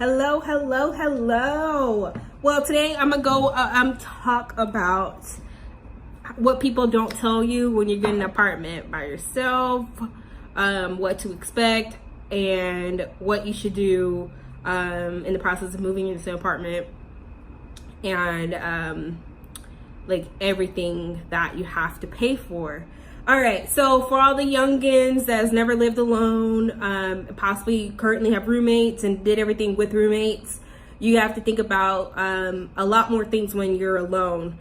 Hello, hello, hello. Well, today I'm gonna go talk about what people don't tell you when you get an apartment by yourself, what to expect, and what you should do in the process of moving into an apartment, and like everything that you have to pay for. All right, so for all the youngins that has never lived alone, possibly currently have roommates and did everything with roommates, you have to think about a lot more things when you're alone.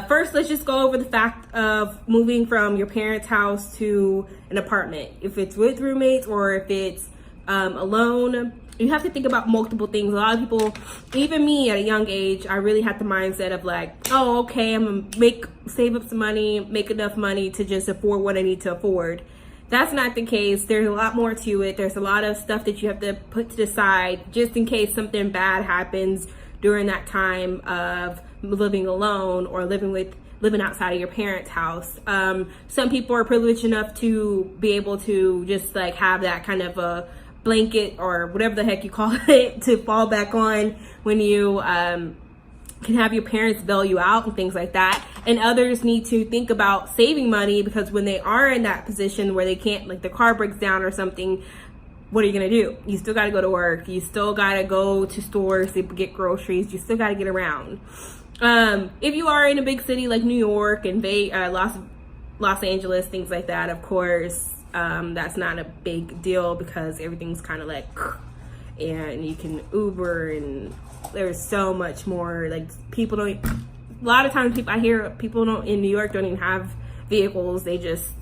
First, let's just go over the fact of moving from your parents' house to an apartment. If it's with roommates or if it's alone, you have to think about multiple things. A lot of people, even me at a young age, I really had the mindset of like, oh, okay, I'm gonna save up some money, make enough money to just afford what I need to afford. That's not the case. There's a lot more to it. There's a lot of stuff that you have to put to the side just in case something bad happens during that time of living alone or living outside of your parents' house. Some people are privileged enough to be able to just like have that kind of a blanket or whatever the heck you call it to fall back on when you can have your parents bail you out and things like that. And others need to think about saving money because when they are in that position where they can't, like the car breaks down or something, what are you gonna do? You still gotta go to work. You still gotta go to stores to get groceries. You still gotta get around. If you are in a big city like New York and Los Angeles, things like that, of course, that's not a big deal because everything's kind of like, and you can Uber and there's so much more. Like people don't, a lot of times I hear people in New York don't even have vehicles. They just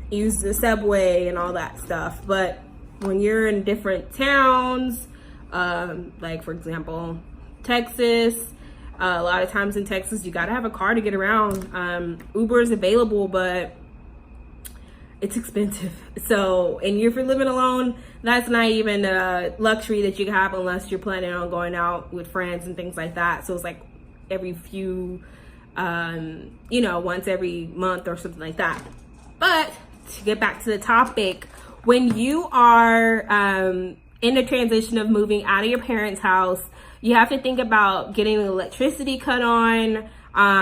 use the subway and all that stuff. But when you're in different towns, like for example, Texas, a lot of times in Texas, you gotta have a car to get around. Uber is available, but it's expensive. So, and if you're living alone, that's not even a luxury that you have unless you're planning on going out with friends and things like that. So it's like every few, once every month or something like that. But to get back to the topic, when you are in the transition of moving out of your parents' house, you have to think about getting the electricity cut on.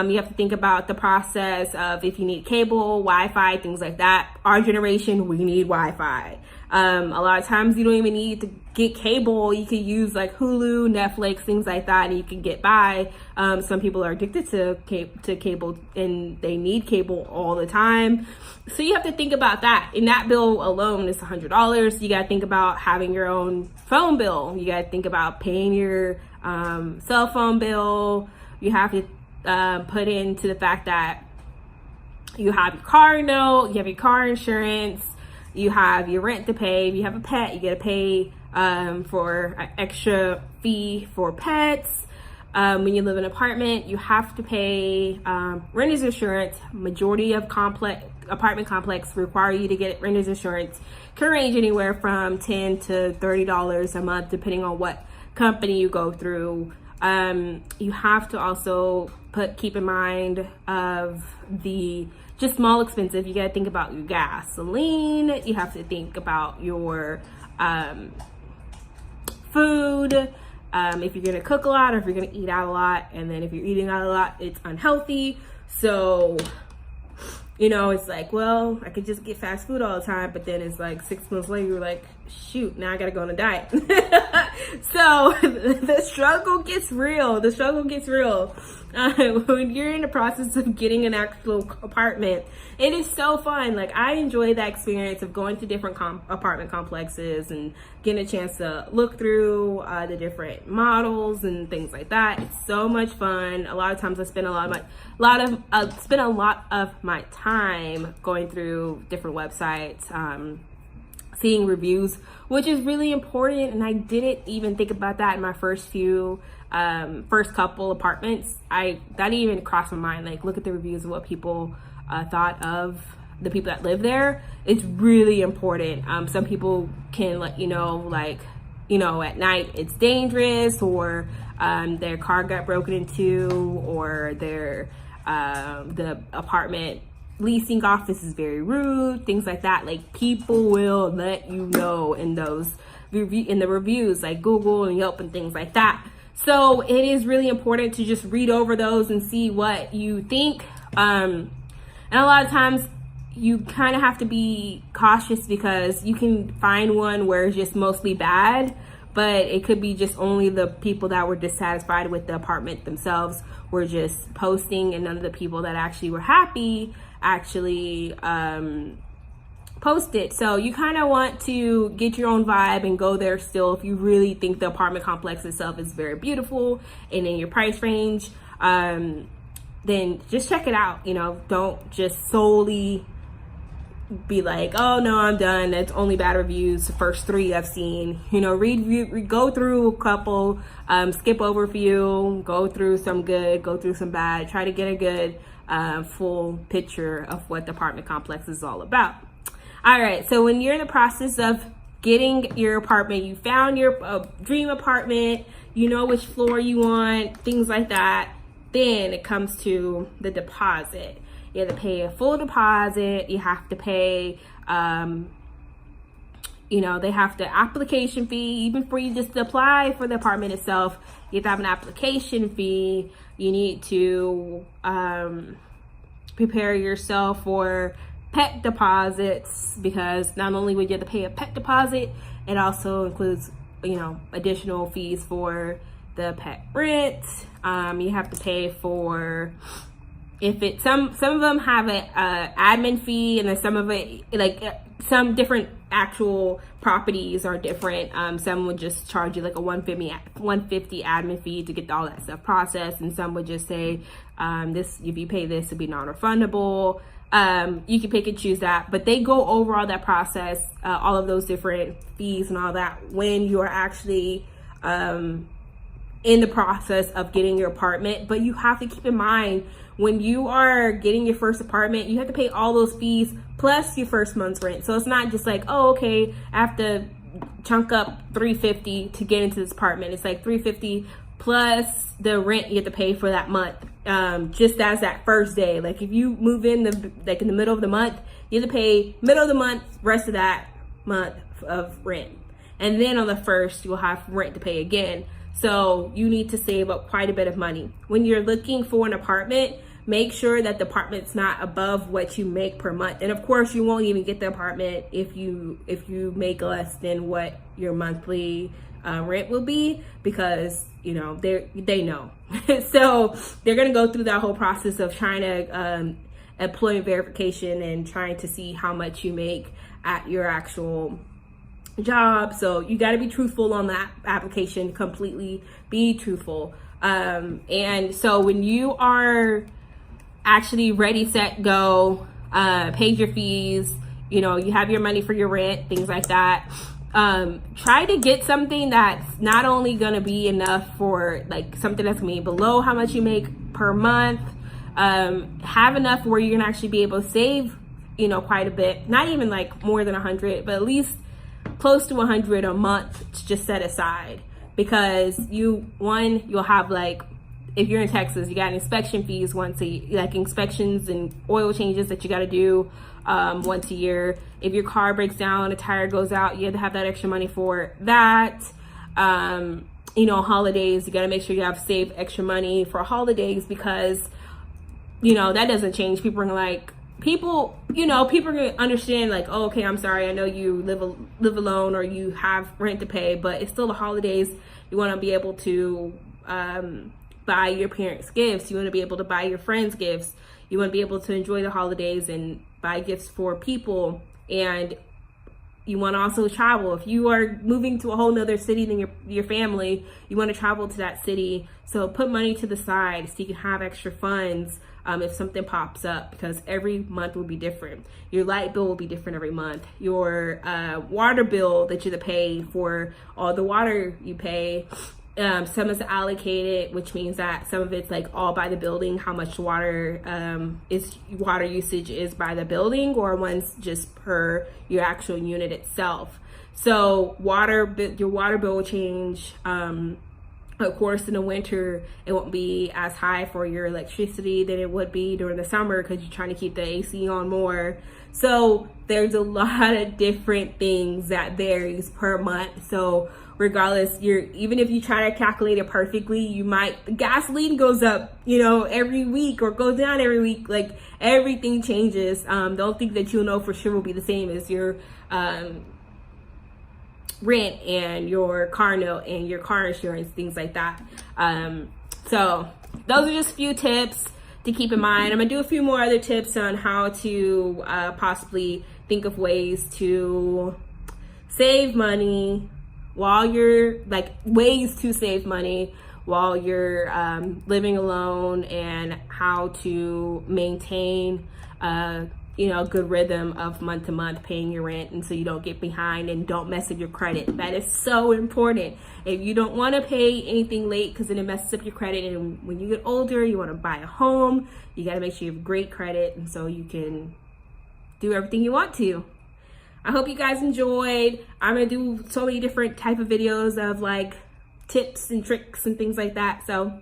You have to think about the process of if you need cable, Wi-Fi, things like that. Our generation, we need Wi-Fi. A lot of times you don't even need to get cable. You could use like Hulu, Netflix, things like that, and you can get by. Some people are addicted to cable and they need cable all the time. So you have to think about that. And that bill alone is $100. You got to think about having your own phone bill. You got to think about paying your cell phone bill. You have to put into the fact that you have your car note, you have your car insurance, you have your rent to pay. If you have a pet, you gotta pay for an extra fee for pets. When you live in an apartment, you have to pay renter's insurance. Majority of apartment complex require you to get renter's insurance. Can range anywhere from $10 to $30 a month, depending on what company you go through. You have to also keep in mind of the just small expenses. You got to think about your gasoline. You have to think about your food. If you're gonna cook a lot or if you're gonna eat out a lot, and then if you're eating out a lot, it's unhealthy. So it's like, well, I could just get fast food all the time, but then it's like 6 months later, you're like, shoot, now I gotta go on a diet. So the struggle gets real. When you're in the process of getting an actual apartment, it is so fun. Like I enjoy that experience of going to different apartment complexes and getting a chance to look through the different models and things like that. It's so much fun. A lot of times I spend a lot of my time going through different websites, seeing reviews, which is really important. And I didn't even think about that in my first couple apartments. That didn't even cross my mind. Like, look at the reviews of what people thought of the people that live there. It's really important. Some people can let you know, like, at night it's dangerous, or their car got broken into, or the apartment leasing office is very rude, things like that. Like, people will let you know in those in the reviews, like Google and Yelp and things like that. So it is really important to just read over those and see what you think. And a lot of times you kind of have to be cautious because you can find one where it's just mostly bad, but it could be just only the people that were dissatisfied with the apartment themselves were just posting, and none of the people that actually were happy actually post it. So you kind of want to get your own vibe and go there still if you really think the apartment complex itself is very beautiful and in your price range. Then just check it out. Don't just solely be like, oh no, I'm done, it's only bad reviews, the first 3 I've seen. Go through a couple, skip over a few, go through some good, go through some bad, try to get a good full picture of what the apartment complex is all about. All right, so when you're in the process of getting your apartment, you found your dream apartment, you know which floor you want, things like that, then it comes to the deposit. You have to pay a full deposit. You have to pay, they have the application fee, even for you just to apply for the apartment itself. You have to have an application fee. You need to prepare yourself for pet deposits, because not only would you have to pay a pet deposit, it also includes, additional fees for the pet rent. You have to pay for, some of them have an admin fee, and then some of it, some different actual properties are different. Some would just charge you like a $150 admin fee to get all that stuff processed, and some would just say this, if you pay this, it'll be non-refundable. You can pick and choose that, but they go over all that process, all of those different fees and all that when you're actually in the process of getting your apartment. But you have to keep in mind, when you are getting your first apartment, you have to pay all those fees plus your first month's rent. So it's not just like, oh, okay, I have to chunk up $350 to get into this apartment. It's like $350 plus the rent you have to pay for that month, just as that first day. Like if you move in in the middle of the month, you have to pay middle of the month, rest of that month of rent. And then on the first, you'll have rent to pay again. So you need to save up quite a bit of money. When you're looking for an apartment, make sure that the apartment's not above what you make per month. And of course, you won't even get the apartment if you make less than what your monthly rent will be, because they know. So they're gonna go through that whole process of trying to employment verification and trying to see how much you make at your actual job. So you got to be truthful on that application, completely be truthful. And so when you are actually ready, set, go, paid your fees, you have your money for your rent, things like that, try to get something that's not only going to be enough for like something that's going to be below how much you make per month, have enough where you're going to actually be able to save, quite a bit, not even like more than 100, but at least close to 100 a month to just set aside, because you'll have, like, if you're in Texas, you got inspection fees once a year, like inspections and oil changes that you got to do once a year. If your car breaks down, a tire goes out, you have to have that extra money for that. Holidays, you got to make sure you have saved extra money for holidays, because that doesn't change. People are like, people are gonna understand, like, oh, okay, I'm sorry, I know you live alone or you have rent to pay, but it's still the holidays. You want to be able to buy your parents gifts. You want to be able to buy your friends gifts. You want to be able to enjoy the holidays and buy gifts for people. And you want to also travel. If you are moving to a whole nother city than your family, you want to travel to that city. So put money to the side so you can have extra funds if something pops up, because every month will be different. Your light bill will be different every month. Your water bill that you have to pay for all the water you pay, some is allocated, which means that some of it's like all by the building, how much water water usage is by the building, or one's just per your actual unit itself. So your water bill will change. Of course, in the winter, it won't be as high for your electricity than it would be during the summer because you're trying to keep the AC on more. So there's a lot of different things that varies per month. So regardless, even if you try to calculate it perfectly, gasoline goes up, every week, or goes down every week. Like, everything changes. Don't think that you'll know for sure will be the same as your rent and your car note and your car insurance, things like that. So those are just a few tips to keep in mind. I'm gonna do a few more other tips on how to possibly think of ways to save money ways to save money while you're living alone, and how to maintain a good rhythm of month to month paying your rent, and so you don't get behind and don't mess up your credit. That is so important. If you don't want to pay anything late because then it messes up your credit, and when you get older, you want to buy a home, you got to make sure you have great credit, and so you can do everything you want to. I hope you guys enjoyed. I'm gonna do so many different type of videos of like tips and tricks and things like that. So